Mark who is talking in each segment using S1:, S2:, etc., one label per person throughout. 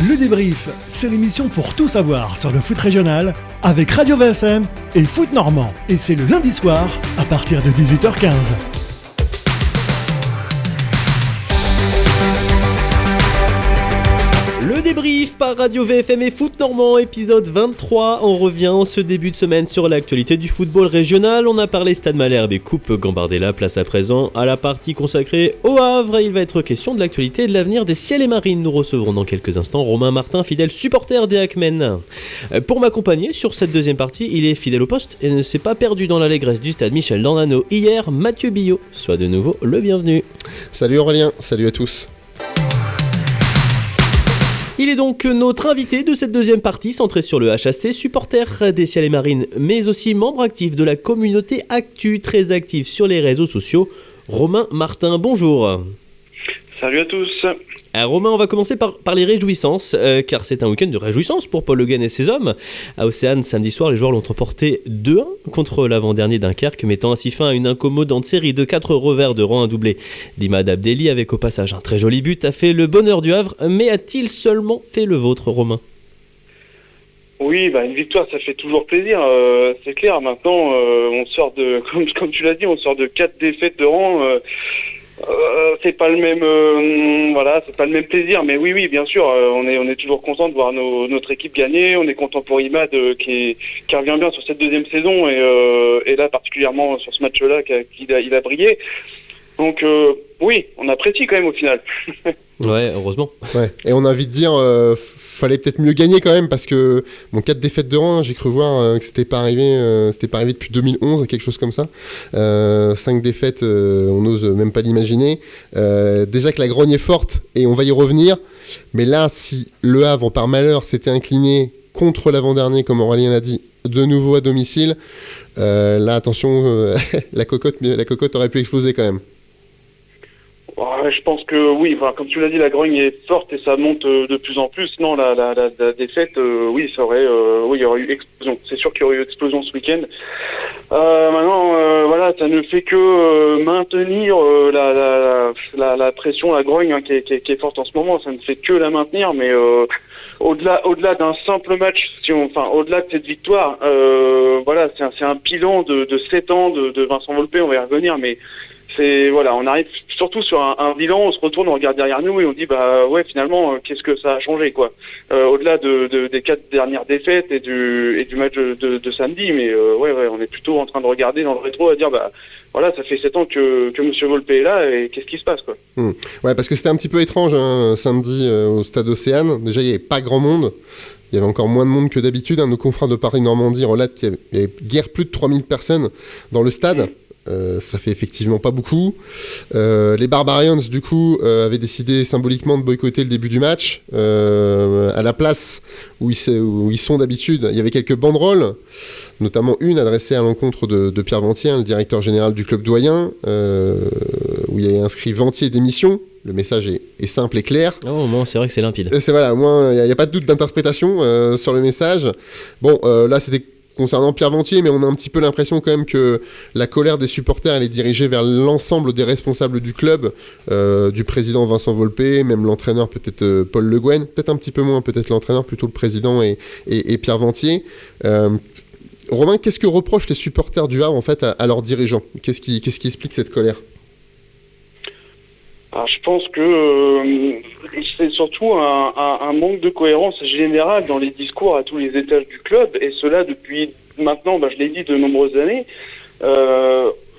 S1: Le débrief, c'est l'émission pour tout savoir sur le foot régional avec Radio VFM et Foot Normand. Et c'est le lundi soir à partir de 18h15.
S2: Le débrief par Radio VFM et Foot Normand, épisode 23. On revient en ce début de semaine sur l'actualité du football régional. On a parlé Stade Malherbe et Coupe Gambardella. Place à présent à la partie consacrée au Havre. Il va être question de l'actualité et de l'avenir des Ciels et Marines. Nous recevrons dans quelques instants Romain Martin, fidèle supporter des Hackmen. Pour m'accompagner sur cette deuxième partie, il est fidèle au poste et ne s'est pas perdu dans l'allégresse du stade Michel Dornano hier. Mathieu Billot, soit de nouveau le bienvenu.
S3: Salut Aurélien, salut à tous.
S2: Il est donc notre invité de cette deuxième partie, centrée sur le HAC, supporter des Ciels et Marines, mais aussi membre actif de la communauté Actu, très actif sur les réseaux sociaux. Romain Martin, bonjour.
S4: Salut à tous.
S2: Alors Romain, on va commencer par les réjouissances, car c'est un week-end de réjouissance pour Paul Le Guen et ses hommes. À Océane, samedi soir, les joueurs l'ont emporté 2-1 contre l'avant-dernier Dunkerque, mettant ainsi fin à une incommodante série de 4 revers de rang, un doublé d'Imad Abdelli avec au passage un très joli but, a fait le bonheur du Havre, mais a-t-il seulement fait le vôtre, Romain ?
S4: Oui, une victoire, ça fait toujours plaisir, c'est clair. Maintenant, on sort de, comme tu l'as dit, on sort de 4 défaites de rang. C'est pas le même, c'est pas le même plaisir, mais oui, bien sûr, on est toujours content de voir notre équipe gagner. On est content pour Imad qui revient bien sur cette deuxième saison et là particulièrement sur ce match-là il a brillé. Donc oui, on apprécie quand même au final.
S2: Ouais, heureusement.
S3: Ouais. Et on a envie de dire, fallait peut-être mieux gagner quand même parce que 4 défaites de rang, j'ai cru voir que c'était pas arrivé depuis 2011, quelque chose comme ça. 5 défaites, on n'ose même pas l'imaginer. Déjà que la grogne est forte et on va y revenir. Mais là, si le Havre par malheur s'était incliné contre l'avant-dernier, comme Aurélien l'a dit, de nouveau à domicile, là attention, la cocotte aurait pu exploser quand même.
S4: Ouais, je pense que oui, comme tu l'as dit, la grogne est forte et ça monte de plus en plus. Non, la défaite, oui, ça aurait, il y aurait eu explosion. C'est sûr qu'il y aurait eu explosion ce week-end. Maintenant, ça ne fait que maintenir la pression, la grogne qui est forte en ce moment. Ça ne fait que la maintenir, mais au-delà d'un simple match, au-delà de cette victoire, c'est un bilan de 7 ans de Vincent Volpe. On va y revenir, mais on arrive surtout sur un bilan, on se retourne, on regarde derrière nous et on dit finalement qu'est-ce que ça a changé quoi. Au-delà des 4 dernières défaites et du match de samedi, mais on est plutôt en train de regarder dans le rétro à dire ça fait 7 ans que Monsieur Volpe est là et qu'est-ce qui se passe quoi.
S3: Ouais, parce que c'était un petit peu étrange samedi au stade Océane. Déjà il n'y avait pas grand monde. Il y avait encore moins de monde que d'habitude. Nos confrères de Paris-Normandie relatent qu'il y avait guère plus de 3000 personnes dans le stade. Ça fait effectivement pas beaucoup. Les Barbarians, du coup, avaient décidé symboliquement de boycotter le début du match. À la place où ils sont d'habitude, il y avait quelques banderoles, notamment une adressée à l'encontre de Pierre Ventier, le directeur général du club doyen, où il y avait inscrit Ventier démission. Le message est simple et clair.
S2: Oh, au moins, c'est vrai que c'est limpide.
S3: Au moins, il n'y a pas de doute d'interprétation sur le message. Bon, là, c'était concernant Pierre Ventier, mais on a un petit peu l'impression quand même que la colère des supporters elle est dirigée vers l'ensemble des responsables du club, du président Vincent Volpe, même l'entraîneur peut-être Paul Le Guen, peut-être un petit peu moins, peut-être l'entraîneur, plutôt le président et Pierre Ventier. Romain, qu'est-ce que reprochent les supporters du Havre en fait à leurs dirigeants ? Qu'est-ce qui explique cette colère ?
S4: Alors, je pense que c'est surtout un manque de cohérence générale dans les discours à tous les étages du club, et cela depuis maintenant, je l'ai dit, de nombreuses années.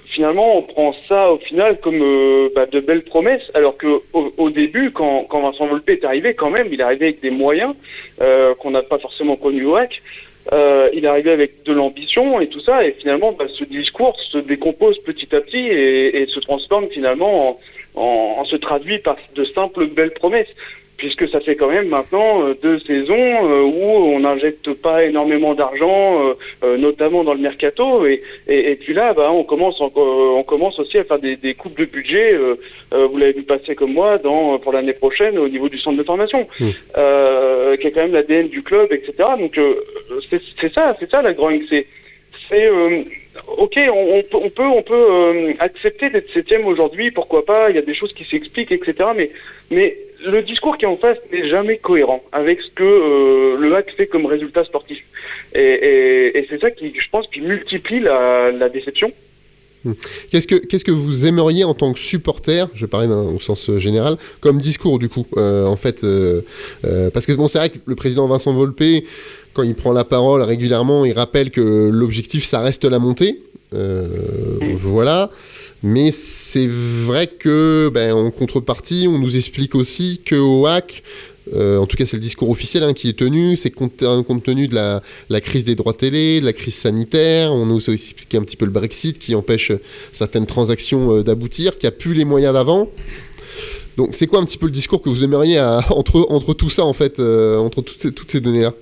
S4: Finalement, on prend ça au final comme de belles promesses, alors qu'au début, quand Vincent Volpe est arrivé, quand même, il est arrivé avec des moyens qu'on n'a pas forcément connus au HAC. Il est arrivé avec de l'ambition et tout ça, et finalement, ce discours se décompose petit à petit et se transforme finalement en se traduit par de simples belles promesses, puisque ça fait quand même maintenant 2 saisons où on n'injecte pas énormément d'argent, notamment dans le mercato, et puis là on commence aussi à faire des coupes de budget, vous l'avez vu passer comme moi pour l'année prochaine au niveau du centre de formation, qui est quand même l'ADN du club, etc. Donc c'est ça la grogne, ok, on peut accepter d'être 7e aujourd'hui, pourquoi pas, il y a des choses qui s'expliquent, etc. Mais le discours qui est en face n'est jamais cohérent avec ce que le HAC fait comme résultat sportif. Et c'est ça qui, je pense, qui multiplie la déception.
S3: Qu'est-ce que vous aimeriez en tant que supporter, je parlais au sens général, comme discours du coup parce que bon, c'est vrai que le président Vincent Volpe, quand il prend la parole régulièrement, il rappelle que l'objectif ça reste la montée, voilà, mais c'est vrai que en contrepartie on nous explique aussi qu'au HAC, en tout cas c'est le discours officiel qui est tenu, c'est compte tenu de la crise des droits télé, de la crise sanitaire, on nous a aussi expliqué un petit peu le Brexit qui empêche certaines transactions d'aboutir, qui a plus les moyens d'avant. Donc c'est quoi un petit peu le discours que vous aimeriez entre tout ça en fait, entre toutes ces données-là?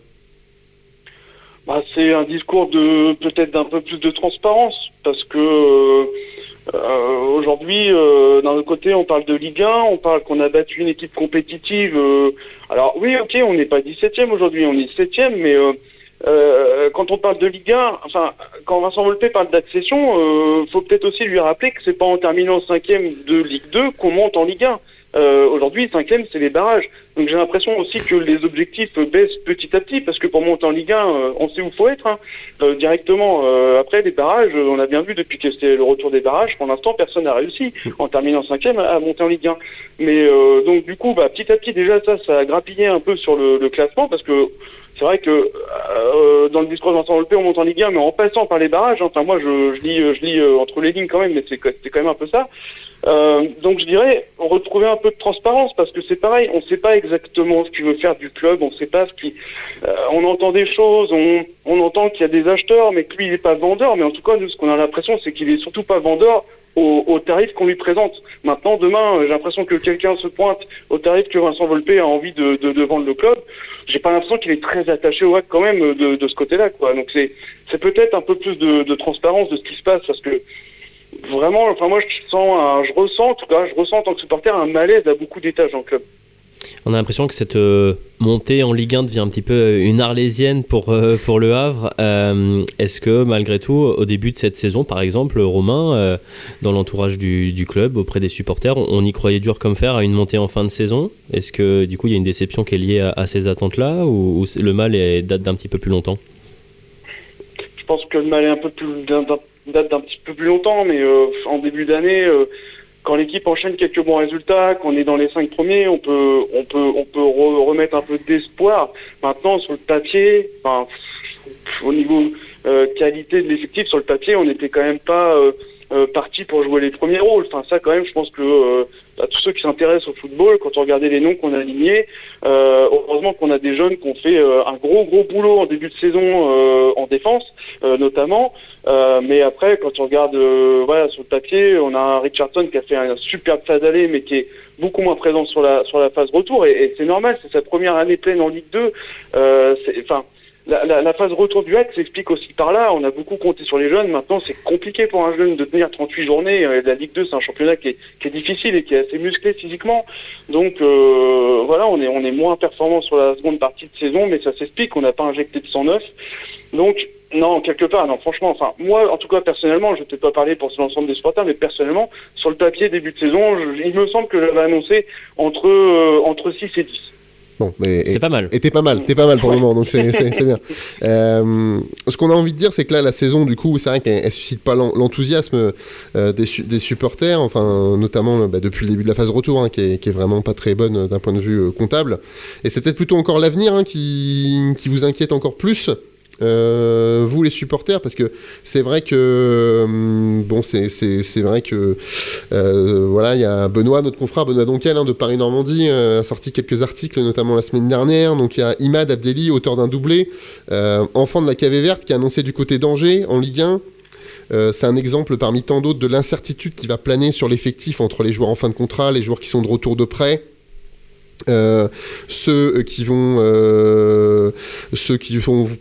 S4: C'est un discours peut-être d'un peu plus de transparence, parce que aujourd'hui, d'un autre côté, on parle de Ligue 1, on parle qu'on a battu une équipe compétitive. Alors oui, ok, on n'est pas 17e aujourd'hui, on est 7e, mais quand on parle de Ligue 1, enfin, quand Vincent Volpe parle d'accession, faut peut-être aussi lui rappeler que c'est pas en terminant 5e de Ligue 2 qu'on monte en Ligue 1. Aujourd'hui, 5e, c'est les barrages. Donc j'ai l'impression aussi que les objectifs baissent petit à petit, parce que pour monter en Ligue 1, on sait où il faut être, directement. Après, les barrages, on a bien vu depuis que c'était le retour des barrages, pour l'instant, personne n'a réussi, en terminant 5e, à monter en Ligue 1. Mais donc du coup, petit à petit, déjà, ça a grappillé un peu sur le classement, parce que c'est vrai que dans le discours de Vincent Volpe, on monte en Ligue 1, mais en passant par les barrages. Enfin, moi, je lis entre les lignes quand même, mais c'était quand même un peu ça. Donc je dirais, on retrouvait un peu de transparence, parce que c'est pareil, on ne sait pas exactement ce qu'il veut faire du club, on ne sait pas ce qui... on entend des choses, on entend qu'il y a des acheteurs, mais que lui, il n'est pas vendeur. Mais en tout cas, nous, ce qu'on a l'impression, c'est qu'il n'est surtout pas vendeur au tarif qu'on lui présente. Maintenant, demain, j'ai l'impression que quelqu'un se pointe au tarif que Vincent Volpe a envie de vendre le club. J'ai pas l'impression qu'il est très attaché au HAC quand même de ce côté-là, quoi. Donc c'est peut-être un peu plus de transparence de ce qui se passe, parce que vraiment, enfin moi je ressens en tant que supporter un malaise à beaucoup d'étages dans le club.
S2: On a l'impression que cette montée en Ligue 1 devient un petit peu une arlésienne pour le Havre. Est-ce que malgré tout, au début de cette saison, par exemple, Romain, dans l'entourage du club, auprès des supporters, on y croyait dur comme fer à une montée en fin de saison? Est-ce que du coup il y a une déception qui est liée à ces attentes-là, ou le mal date d'un petit peu plus longtemps?
S4: Je pense que le mal est date d'un petit peu plus longtemps, mais en début d'année, quand l'équipe enchaîne quelques bons résultats, qu'on est dans les 5 premiers, on peut remettre un peu d'espoir. Maintenant, sur le papier, au niveau qualité de l'effectif, sur le papier, on n'était quand même pas parti pour jouer les premiers rôles. Enfin, ça, quand même, je pense que à tous ceux qui s'intéressent au football, quand on regardait les noms qu'on a alignés, heureusement qu'on a des jeunes qui ont fait un gros boulot en début de saison en défense, notamment. Mais après, quand on regarde sur le papier, on a un Richardson qui a fait un superbe phase aller, mais qui est beaucoup moins présent sur la phase retour. Et c'est normal, c'est sa première année pleine en Ligue 2. La phase retour du HAC s'explique aussi par là. On a beaucoup compté sur les jeunes. Maintenant, c'est compliqué pour un jeune de tenir 38 journées. La Ligue 2, c'est un championnat qui est difficile et qui est assez musclé physiquement. Donc on est moins performant sur la seconde partie de saison, mais ça s'explique. On n'a pas injecté de 109. Donc non, quelque part, non, franchement, enfin, moi, en tout cas, personnellement, je ne vais peut-être pas parler pour l'ensemble des supporters, mais personnellement, sur le papier, début de saison, il me semble que j'avais annoncé entre 6 et 10.
S3: Bon, mais
S2: c'est pas mal.
S3: Et t'es pas mal pour le moment, donc c'est bien. Ce qu'on a envie de dire, c'est que là, la saison, du coup, c'est vrai qu'elle suscite pas l'enthousiasme des supporters, enfin, notamment depuis le début de la phase retour, qui est vraiment pas très bonne d'un point de vue comptable. Et c'est peut-être plutôt encore l'avenir qui vous inquiète encore plus. Vous les supporters, parce que c'est vrai que c'est vrai que il y a Benoît, notre confrère Benoît Donquel de Paris Normandie, a sorti quelques articles, notamment la semaine dernière. Donc il y a Imad Abdelli, auteur d'un doublé, enfant de la Cavée Verte, qui a annoncé du côté d'Angers en Ligue 1. C'est un exemple parmi tant d'autres de l'incertitude qui va planer sur l'effectif entre les joueurs en fin de contrat, les joueurs qui sont de retour de prêt. Ceux qui vont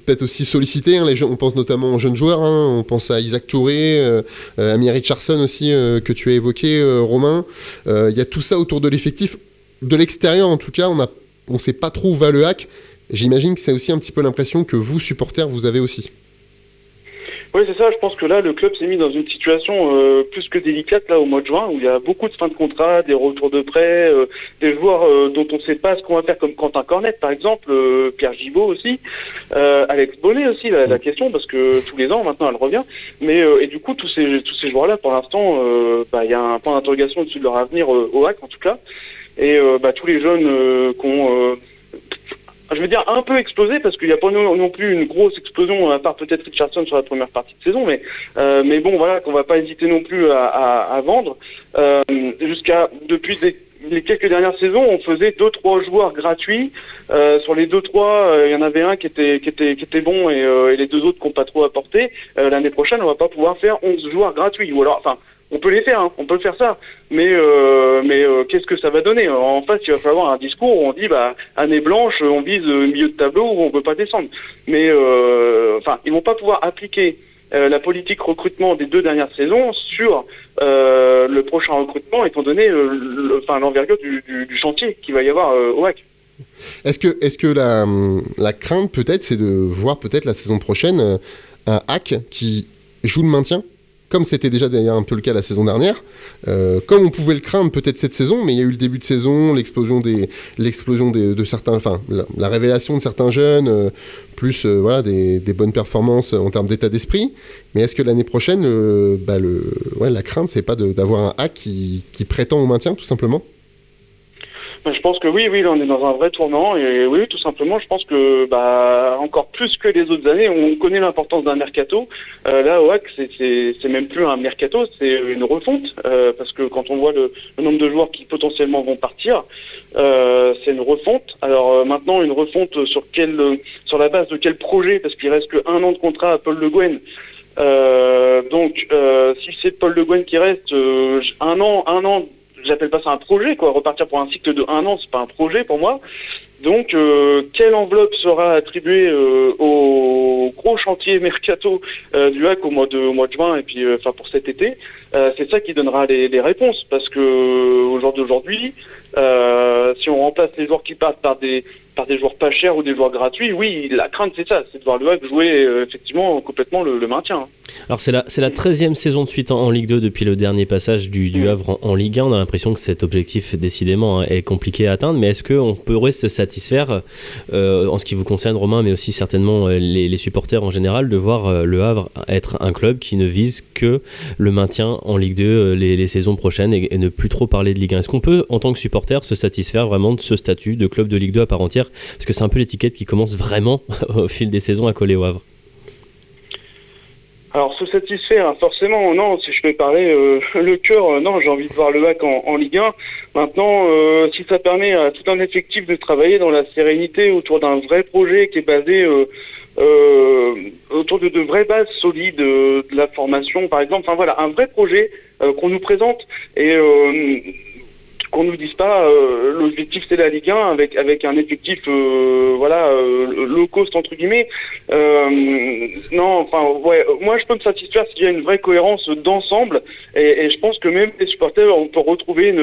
S3: peut-être aussi solliciter, on pense notamment aux jeunes joueurs, on pense à Isaac Touré, Amir Richardson aussi, que tu as évoqué, Romain. Il y a tout ça autour de l'effectif. De l'extérieur, en tout cas, on ne sait pas trop où va le HAC. J'imagine que c'est aussi un petit peu l'impression que vous, supporters, vous avez aussi.
S4: Oui, c'est ça. Je pense que là, le club s'est mis dans une situation plus que délicate là au mois de juin, où il y a beaucoup de fins de contrat, des retours de prêt, des joueurs dont on ne sait pas ce qu'on va faire, comme Quentin Cornet par exemple, Pierre Gibaud aussi, Alex Bonnet aussi. La question, parce que tous les ans maintenant elle revient. Mais et du coup tous ces joueurs-là, pour l'instant, il y a un point d'interrogation au-dessus de leur avenir au HAC en tout cas. Et tous les jeunes je veux dire un peu explosé, parce qu'il n'y a pas non plus une grosse explosion, à part peut-être Richardson sur la première partie de saison, mais bon voilà, qu'on va pas hésiter non plus à vendre. Depuis les quelques dernières saisons, on faisait 2-3 joueurs gratuits. Sur les 2-3, il y en avait un qui était bon et les deux autres qui n'ont pas trop apporté. L'année prochaine, on va pas pouvoir faire 11 joueurs gratuits. Ou alors, enfin, on peut les faire, hein, on peut faire ça. Mais qu'est-ce que ça va donner? En face, il va falloir un discours où on dit, année blanche, on vise milieu de tableau où on ne peut pas descendre. Mais ils vont pas pouvoir appliquer la politique recrutement des 2 dernières saisons sur le prochain recrutement, étant donné l'envergure du chantier qu'il va y avoir au HAC.
S3: Est-ce que la crainte peut-être, c'est de voir peut-être la saison prochaine un HAC qui joue le maintien, comme c'était déjà d'ailleurs un peu le cas la saison dernière, comme on pouvait le craindre peut-être cette saison, mais il y a eu le début de saison, l'explosion de certains, la révélation de certains jeunes, plus des bonnes performances en termes d'état d'esprit. Mais est-ce que l'année prochaine, la crainte, c'est pas d'avoir un HAC qui prétend au maintien, tout simplement?
S4: Je pense que oui, là on est dans un vrai tournant, et oui, tout simplement, je pense que encore plus que les autres années, on connaît l'importance d'un mercato. Là au HAC, c'est même plus un mercato, c'est une refonte, parce que quand on voit le nombre de joueurs qui potentiellement vont partir, c'est une refonte. Alors maintenant, une refonte sur la base de quel projet, parce qu'il reste que 1 an de contrat à Paul Le Guen. Donc si c'est Paul Le Guen qui reste, un an, j'appelle pas ça un projet, quoi. Repartir pour un cycle de 1 an, c'est pas un projet pour moi. Donc, quelle enveloppe sera attribuée au gros chantier mercato du HAC au mois de juin et puis pour cet été? C'est ça qui donnera les réponses, parce que au jour d'aujourd'hui, si on remplace les joueurs qui partent par des joueurs pas chers ou des joueurs gratuits, oui, la crainte c'est ça, c'est de voir le HAC jouer effectivement complètement le maintien.
S2: Alors c'est la 13e saison de suite en Ligue 2 depuis le dernier passage du Havre en Ligue 1. On a l'impression que cet objectif décidément est compliqué à atteindre, mais est-ce qu'on pourrait se satisfaire en ce qui vous concerne, Romain, mais aussi certainement les supporters en général, de voir le Havre être un club qui ne vise que le maintien en Ligue 2 les saisons prochaines et ne plus trop parler de Ligue 1? Est-ce qu'on peut en tant que supporter se satisfaire vraiment de ce statut de club de Ligue 2 à part entière? Parce que c'est un peu l'étiquette qui commence vraiment au fil des saisons à coller au Havre.
S4: Alors se satisfaire, forcément, non, si je peux parler le cœur, non, j'ai envie de voir le HAC en Ligue 1. Maintenant, si ça permet à tout un effectif de travailler dans la sérénité autour d'un vrai projet qui est basé autour de vraies bases solides, de la formation par exemple, un vrai projet qu'on nous présente et qu'on nous dise pas l'objectif c'est la Ligue 1 avec un effectif low cost entre guillemets. Moi je peux me satisfaire s'il y a une vraie cohérence d'ensemble et je pense que même les supporters, on peut retrouver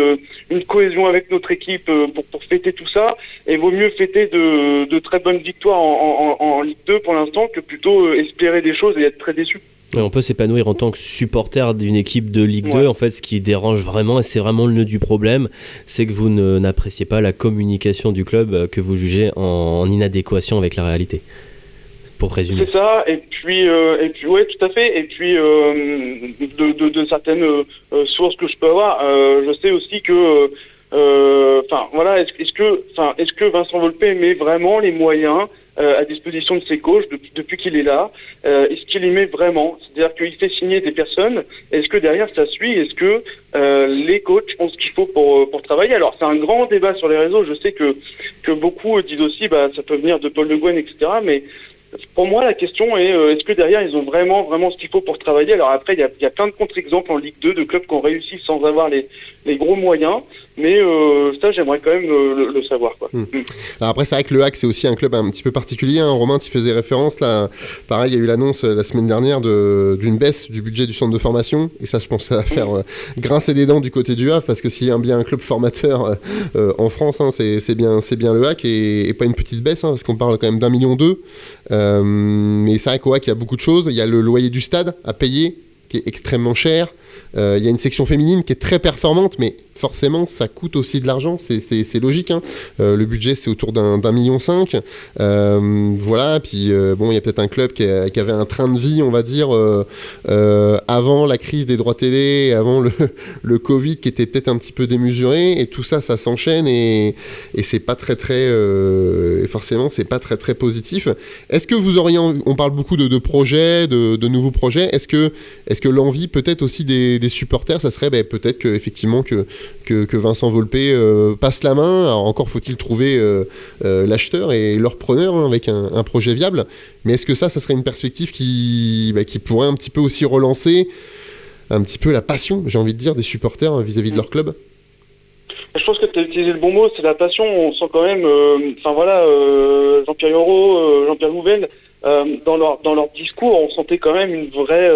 S4: une cohésion avec notre équipe pour fêter tout ça, et vaut mieux fêter de très bonnes victoires en Ligue 2 pour l'instant que plutôt espérer des choses et être très déçu.
S2: On peut s'épanouir en tant que supporter d'une équipe de Ligue 2. En fait, ce qui dérange vraiment, et c'est vraiment le nœud du problème, c'est que vous n'appréciez pas la communication du club, que vous jugez en inadéquation avec la réalité. Pour résumer.
S4: C'est ça, et puis ouais, tout à fait. Et puis de certaines sources que je peux avoir, je sais aussi que est-ce que Vincent Volpe met vraiment les moyens à disposition de ses coachs depuis qu'il est là? Est-ce qu'il y met vraiment? C'est-à-dire qu'il fait signer des personnes. Est-ce que derrière ça suit? Est-ce que les coachs ont ce qu'il faut pour travailler? Alors c'est un grand débat sur les réseaux. Je sais que beaucoup disent aussi ça peut venir de Paul Le Guen, etc. Mais pour moi, la question est est-ce que derrière ils ont vraiment ce qu'il faut pour travailler? Alors après, il y a plein de contre-exemples en Ligue 2 de clubs qui ont réussi sans avoir les gros moyens, mais ça j'aimerais quand même le savoir, quoi.
S3: Alors après c'est vrai que le HAC c'est aussi un club un petit peu particulier, hein. Romain tu faisais référence là, pareil il y a eu l'annonce la semaine dernière d'une baisse du budget du centre de formation, et ça je pense que ça va faire grincer des dents du côté du Havre, parce que s'il y a bien un club formateur en France, hein, c'est bien le HAC, et pas une petite baisse, hein, parce qu'on parle quand même d'1,2 million. Mais c'est vrai qu'au HAC il y a beaucoup de choses, il y a le loyer du stade à payer qui est extrêmement cher, il y a une section féminine qui est très performante, mais forcément ça coûte aussi de l'argent, c'est logique, hein. Le budget c'est autour d'1,5 million, voilà, puis bon il y a peut-être un club qui avait un train de vie on va dire avant la crise des droits télé, avant le Covid, qui était peut-être un petit peu démesuré, et tout ça s'enchaîne, et c'est pas très forcément c'est pas très positif. Est-ce que vous auriez on parle beaucoup de projets, de nouveaux projets, est-ce que l'envie peut-être aussi des supporters, ça serait peut-être que effectivement que Vincent Volpé passe la main. Alors encore faut-il trouver l'acheteur et leur preneur, hein, avec un projet viable, mais est-ce que ça serait une perspective qui pourrait un petit peu aussi relancer un petit peu la passion, j'ai envie de dire, des supporters vis-à-vis de leur club?
S4: Je pense que tu as utilisé le bon mot, c'est la passion. On sent quand même, Jean-Pierre Yoro, Jean-Pierre Louvel, dans leur discours, on sentait quand même une vraie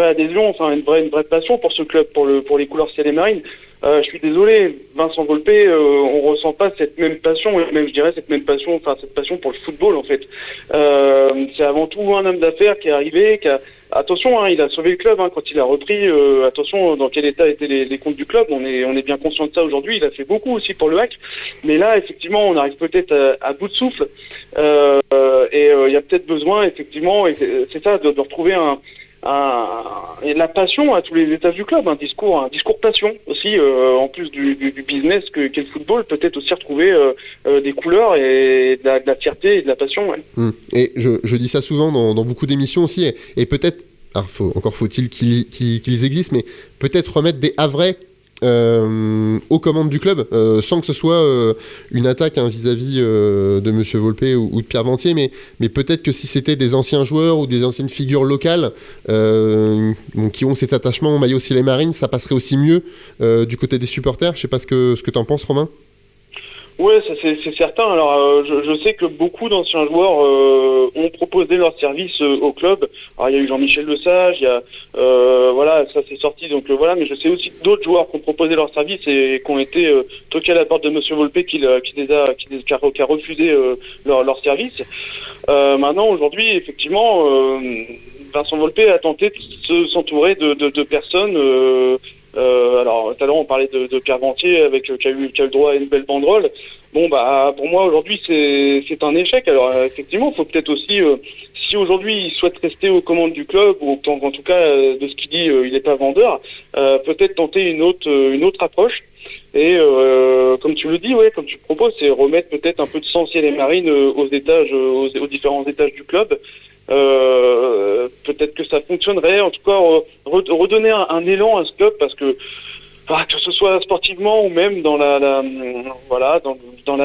S4: adhésion, enfin une vraie passion pour ce club, pour les couleurs ciel et marine. Je suis désolé, Vincent Volpé, on ressent pas cette même passion, et même je dirais cette passion pour le football en fait. C'est avant tout un homme d'affaires qui est arrivé, attention, hein, il a sauvé le club, hein, quand il a repris. Attention, dans quel état étaient les comptes du club. On est bien conscient de ça aujourd'hui. Il a fait beaucoup aussi pour le HAC, mais là effectivement on arrive peut-être à bout de souffle, et il y a peut-être besoin effectivement, et c'est ça, de retrouver et la passion à tous les étages du club, un discours passion aussi, en plus du business qu'est le football, peut-être aussi retrouver des couleurs et de la fierté et de la passion. Ouais.
S3: Et je dis ça souvent dans beaucoup d'émissions aussi, et peut-être, encore faut-il qu'ils existent, mais peut-être remettre des Havrais aux commandes du club, sans que ce soit une attaque, hein, vis-à-vis de Monsieur Volpé ou de Pierre Ventier, mais peut-être que si c'était des anciens joueurs ou des anciennes figures locales qui ont cet attachement au maillot ciel et marine, ça passerait aussi mieux du côté des supporters. Je sais pas ce que tu en penses, Romain.
S4: Ouais, ça c'est certain. Alors je sais que beaucoup d'anciens joueurs ont proposé leur service au club. Alors il y a eu Jean-Michel Lesage, il y a ça c'est sorti, donc voilà, mais je sais aussi d'autres joueurs qui ont proposé leur service et qui ont été toqués à la porte de Monsieur Volpé qui a refusé leur service. Maintenant aujourd'hui effectivement Vincent Volpé a tenté de s'entourer de personnes. Alors tout à l'heure on parlait de Pierre Ventier qui a eu le droit à une belle banderole. Bon pour moi aujourd'hui c'est un échec. Alors effectivement il faut peut-être aussi, si aujourd'hui il souhaite rester aux commandes du club, ou en tout cas de ce qu'il dit il n'est pas vendeur, peut-être tenter une autre approche. Et comme tu le dis, ouais, comme tu proposes, c'est remettre peut-être un peu de sang ciel et marine aux différents étages du club. Peut-être que ça fonctionnerait, en tout cas redonner un élan à ce club, parce que ce soit sportivement ou même dans la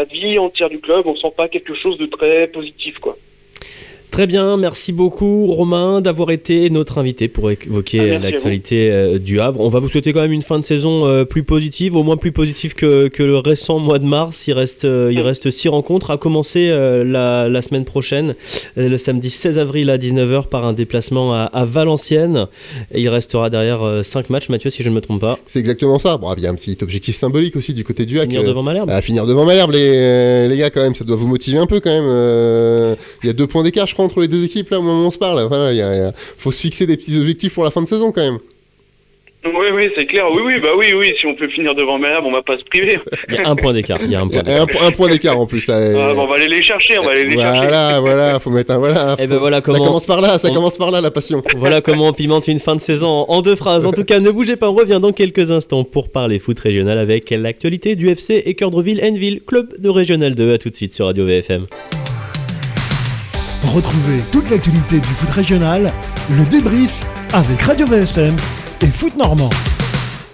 S4: vie entière du club, on sent pas quelque chose de très positif, quoi.
S2: Très bien, merci beaucoup Romain d'avoir été notre invité pour évoquer l'actualité du Havre. On va vous souhaiter quand même une fin de saison plus positive, au moins plus positive que le récent mois de mars. Il reste 6 rencontres, à commencer la semaine prochaine, le samedi 16 avril à 19h par un déplacement à Valenciennes. Et il restera derrière 5 matchs, Mathieu, si je ne me trompe pas.
S3: C'est exactement ça. Bon, il y a un petit objectif symbolique aussi du côté du HAC.
S2: Finir devant Malherbe.
S3: Finir devant Malherbe, les gars, quand même, ça doit vous motiver un peu quand même. Il y a 2 points d'écart, je crois, entre les deux équipes là au moment où on se parle. Voilà, faut se fixer des petits objectifs pour la fin de saison quand même.
S4: Oui, c'est clair. Oui, si on peut finir devant Malherbe, on va pas se priver.
S2: Il y a un point d'écart.
S3: Un point d'écart en plus.
S4: On va aller les chercher.
S3: Voilà, faut mettre un voilà.
S2: Et voilà comment...
S3: Ça commence par là la passion.
S2: Voilà comment on pimente une fin de saison en 2 phrases. En tout cas, ne bougez pas, on revient dans quelques instants pour parler foot régional avec l'actualité du FC Écœurs de Ville-Hainneville, club de Régional 2. À tout de suite sur Radio VFM.
S1: Retrouvez toute l'actualité du foot régional, le débrief avec Radio VFM et Foot Normand.